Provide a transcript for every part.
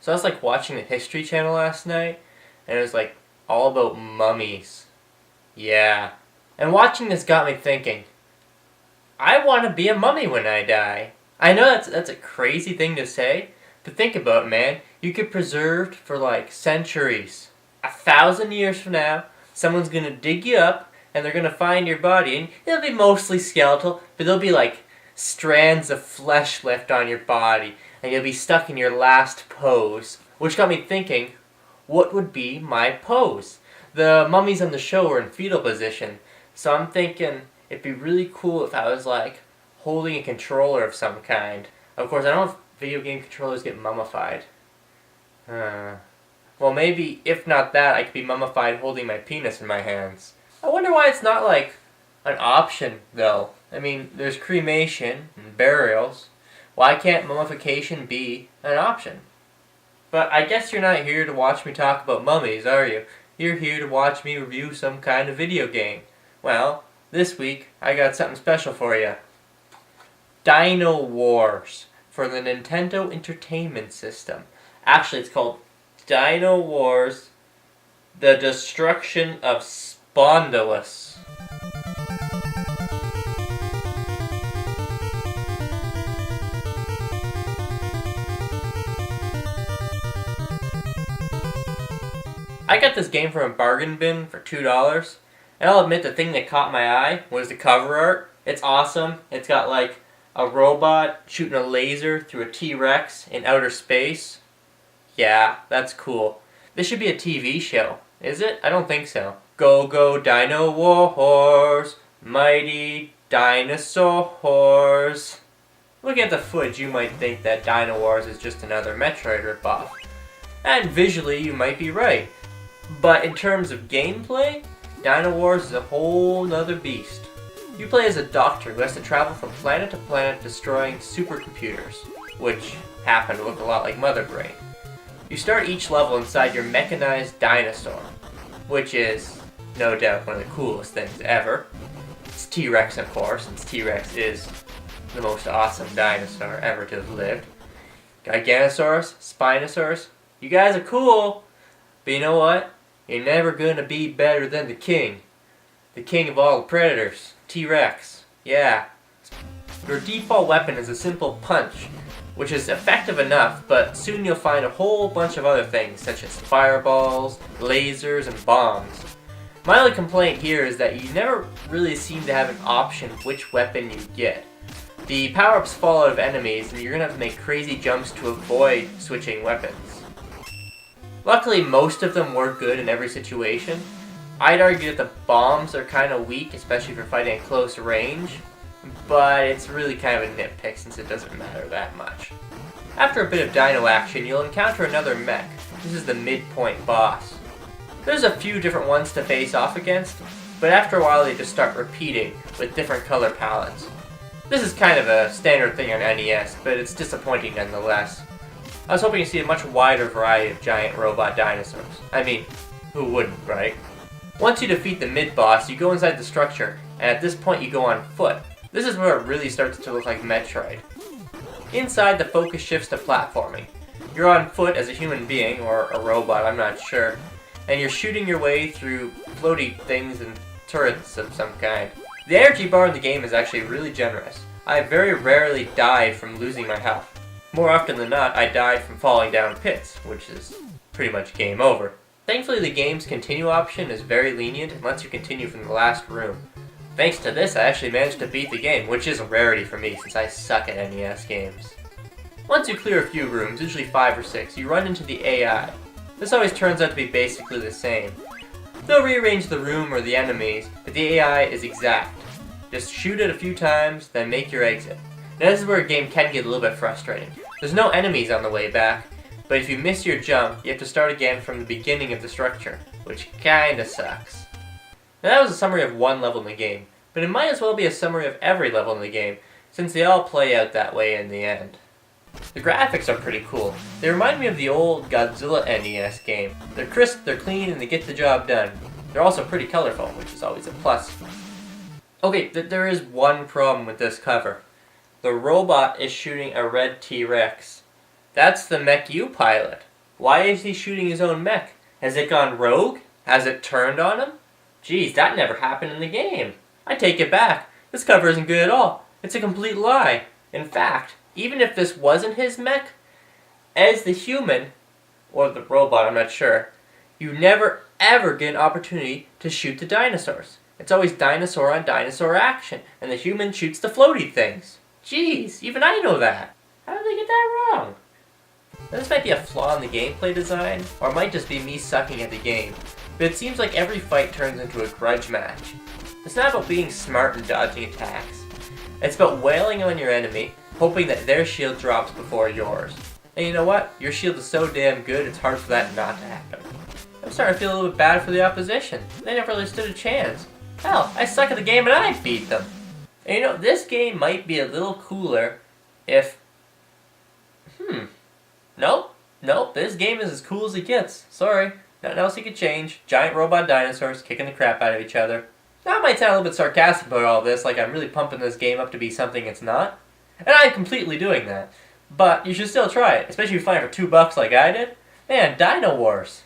So I was like watching the History Channel last night, and it was like all about mummies. Yeah. And watching this got me thinking, I want to be a mummy when I die. I know that's a crazy thing to say, but think about it, man. You get preserved for like centuries. 1,000 years from now, someone's gonna dig you up, and they're gonna find your body, and it'll be mostly skeletal, but there'll be like strands of flesh left on your body, and you'll be stuck in your last pose. Which got me thinking, what would be my pose? The mummies on the show were in fetal position, so I'm thinking it'd be really cool if I was like holding a controller of some kind. Of course, I don't know if video game controllers get mummified. Well, maybe if not that, I could be mummified holding my penis in my hands. I wonder why it's not like an option though. I mean, there's cremation and burials. Why can't mummification be an option? But I guess you're not here to watch me talk about mummies, are you? You're here to watch me review some kind of video game. Well, this week I got something special for you. Dynowarz for the Nintendo Entertainment System. Actually, it's called Dynowarz: The Destruction of Spondylus. I got this game from a bargain bin for $2, and I'll admit the thing that caught my eye was the cover art. It's awesome. It's got like a robot shooting a laser through a T-Rex in outer space. Yeah, that's cool. This should be a TV show. Is it? I don't think so. Go, go, Dynowarz, mighty dinosaurs. Looking at the footage, you might think that Dynowarz is just another Metroid ripoff. And visually, you might be right. But in terms of gameplay, Dynowarz is a whole nother beast. You play as a doctor who has to travel from planet to planet destroying supercomputers, which happen to look a lot like Mother Brain. You start each level inside your mechanized dinosaur, which is, no doubt, one of the coolest things ever. It's T-Rex, of course, since T-Rex is the most awesome dinosaur ever to have lived. Giganosaurus, Spinosaurus, you guys are cool, but you know what? You're never gonna be better than the king. The king of all the predators, T-Rex. Yeah. Your default weapon is a simple punch, which is effective enough, but soon you'll find a whole bunch of other things, such as fireballs, lasers, and bombs. My only complaint here is that you never really seem to have an option of which weapon you get. The power-ups fall out of enemies, and you're gonna have to make crazy jumps to avoid switching weapons. Luckily, most of them work good in every situation. I'd argue that the bombs are kind of weak, especially if you're fighting at close range, but it's really kind of a nitpick since it doesn't matter that much. After a bit of dino action, you'll encounter another mech. This is the midpoint boss. There's a few different ones to face off against, but after a while they just start repeating with different color palettes. This is kind of a standard thing on NES, but it's disappointing nonetheless. I was hoping to see a much wider variety of giant robot dinosaurs. I mean, who wouldn't, right? Once you defeat the mid-boss, you go inside the structure, and at this point you go on foot. This is where it really starts to look like Metroid. Inside, the focus shifts to platforming. You're on foot as a human being, or a robot, I'm not sure, and you're shooting your way through floaty things and turrets of some kind. The energy bar in the game is actually really generous. I very rarely died from losing my health. More often than not, I died from falling down pits, which is pretty much game over. Thankfully, the game's continue option is very lenient and lets you continue from the last room. Thanks to this, I actually managed to beat the game, which is a rarity for me since I suck at NES games. Once you clear a few rooms, usually 5 or 6, you run into the AI. This always turns out to be basically the same. They'll rearrange the room or the enemies, but the AI is exact. Just shoot it a few times, then make your exit. Now this is where a game can get a little bit frustrating. There's no enemies on the way back, but if you miss your jump, you have to start again from the beginning of the structure, which kinda sucks. Now that was a summary of one level in the game, but it might as well be a summary of every level in the game, since they all play out that way in the end. The graphics are pretty cool. They remind me of the old Godzilla NES game. They're crisp, they're clean, and they get the job done. They're also pretty colorful, which is always a plus. Okay, there is one problem with this cover. The robot is shooting a red T-Rex. That's the mech you pilot. Why is he shooting his own mech? Has it gone rogue? Has it turned on him? Geez, that never happened in the game. I take it back. This cover isn't good at all. It's a complete lie. In fact, even if this wasn't his mech, as the human, or the robot, I'm not sure, you never ever get an opportunity to shoot the dinosaurs. It's always dinosaur on dinosaur action, and the human shoots the floaty things. Jeez, even I know that. How did they get that wrong? Now, this might be a flaw in the gameplay design, or it might just be me sucking at the game, but it seems like every fight turns into a grudge match. It's not about being smart and dodging attacks. It's about wailing on your enemy, hoping that their shield drops before yours. And you know what? Your shield is so damn good, it's hard for that not to happen. I'm starting to feel a little bit bad for the opposition. They never really stood a chance. Hell, I suck at the game and I beat them. And you know, this game might be a little cooler if... Nope, this game is as cool as it gets. Sorry, nothing else you could change. Giant robot dinosaurs kicking the crap out of each other. Now I might sound a little bit sarcastic about all this, like I'm really pumping this game up to be something it's not. And I'm completely doing that. But you should still try it, especially if you find it for $2 like I did. Man, Dynowarz.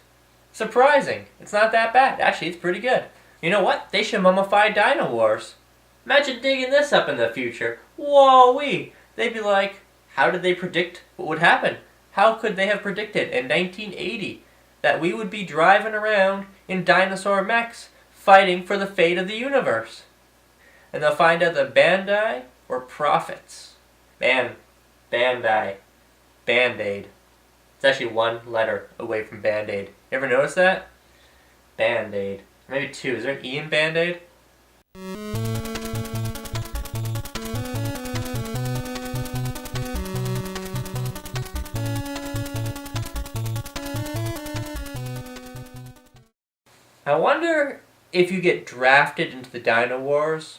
Surprising. It's not that bad. Actually, it's pretty good. You know what? They should mummify Dynowarz. Imagine digging this up in the future. Whoa-wee. They'd be like, how did they predict what would happen? How could they have predicted in 1980 that we would be driving around in dinosaur mechs fighting for the fate of the universe? And they'll find out that Bandai were prophets. Bandai. Band-Aid. It's actually one letter away from Band-Aid. You ever notice that? Band-Aid. Maybe two. Is there an E in Band-Aid? I wonder if you get drafted into the Dynowarz,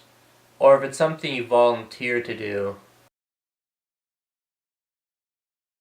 or if it's something you volunteer to do.